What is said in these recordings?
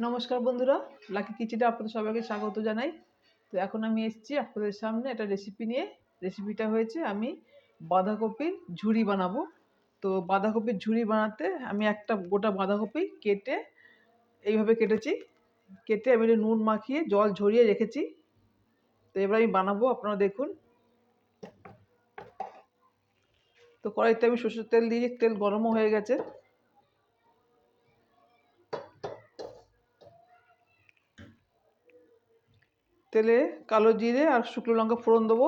নমস্কার বন্ধুরা, লাকি কিচেনে আপনাদের সবাইকে স্বাগত জানাই। তো এখন আমি এসেছি আপনাদের সামনে একটা রেসিপি নিয়ে। রেসিপিটা হয়েছে আমি বাঁধাকপির ঝুরি বানাবো। তো বাঁধাকপির ঝুরি বানাতে আমি একটা গোটা বাঁধাকপি কেটে এইভাবে কেটেছি। কেটে আমি নুন মাখিয়ে জল ঝরিয়ে রেখেছি। তো এবার আমি বানাবো, আপনারা দেখুন। তো কড়াইতে আমি সরষের তেল দিয়েছি, তেল গরমও হয়ে গেছে। তেলে কালো জিরে আর শুকনো লঙ্কা ফোড়ন দেবো।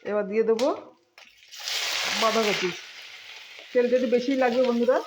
এবার দিয়ে দেবো বাঁধাকপি। তেলটা একটু বেশিই লাগবে বন্ধুরা।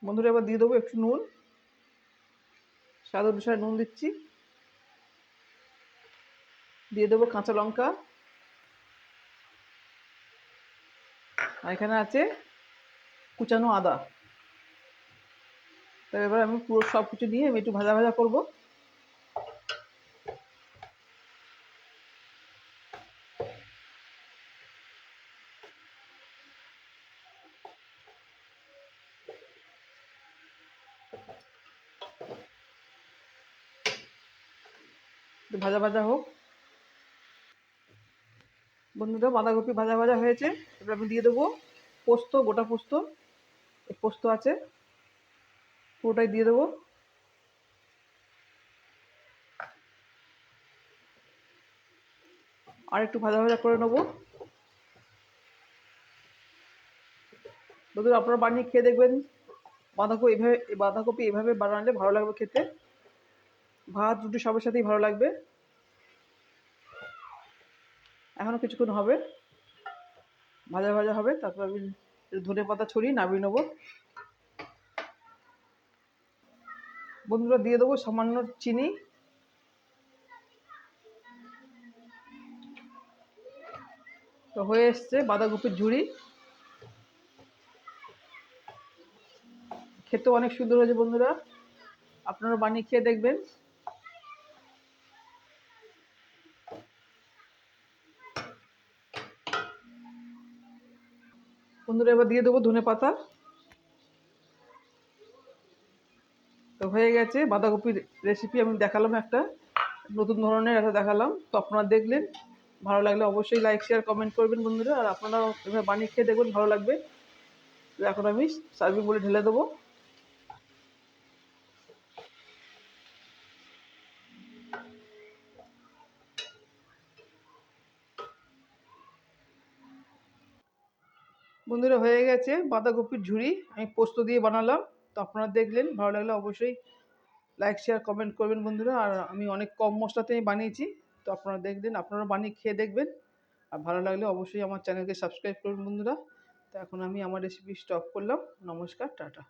বন্ধুরা এবার দিয়ে দেবো একটু নুন, স্বাদ অনুসারে নুন দিচ্ছি। দিয়ে দেবো কাঁচা লঙ্কা, আর এখানে আছে কুচানো আদা। তো এবার আমি পুরো সব কিছু নিয়ে আমি একটু ভাজা ভাজা করবো। ভাজা ভাজা হোক। বন্ধুরা বাঁধাকপি ভাজা ভাজা হয়েছে। এবার আমি দিয়ে দেবো পোস্ত, গোটা পোস্ত। এই পোস্ত আছে, পুরোটাই দিয়ে দেবো। আর একটু ভাজা ভাজা করে নেবো। বন্ধুরা আপনারা বানিয়ে খেয়ে দেখবেন। বাঁধাকপি এভাবে বানালে ভালো লাগবে খেতে। ভাত রুটি সবার সাথেই ভালো লাগবে। এখনো কিছুক্ষণ হবে, ভাজা ভাজা হবে। তারপর আমি ধনে পাতা ছড়িয়ে নামিয়ে নেবো। বন্ধুরা দিয়ে দেবো সামান্য চিনি। তো হয়ে এসছে বাঁধাকপির ঝুড়ি। খেতে অনেক সুন্দর হয়েছে বন্ধুরা, আপনারা বানিয়ে খেয়ে দেখবেন। বন্ধুরা এবার দিয়ে দেবো ধনে পাতা। তো হয়ে গেছে বাঁধাকপির রেসিপি। আমি দেখালাম একটা নতুন ধরনের, একটা দেখালাম। তো আপনারা দেখলেন, ভালো লাগলে অবশ্যই লাইক শেয়ার কমেন্ট করবেন বন্ধুরা। আর আপনারা এভাবে বানিয়ে খেয়ে দেখবেন, ভালো লাগবে। তো এখন আমি সার্ভিং বলে ঢেলে দেবো। বন্ধুরা হয়ে গেছে বাঁধাকপির ঝুড়ি, আমি পোস্ত দিয়ে বানালাম। তো আপনারা দেখলেন, ভালো লাগলে অবশ্যই লাইক শেয়ার কমেন্ট করবেন বন্ধুরা। আর আমি অনেক কম মশলাতে বানিয়েছি। তো আপনারা দেখলেন, আপনারা বানিয়ে খেয়ে দেখবেন। আর ভালো লাগলে অবশ্যই আমার চ্যানেলকে সাবস্ক্রাইব করবেন বন্ধুরা। তো এখন আমি আমার রেসিপি স্টপ করলাম। নমস্কার, টাটা।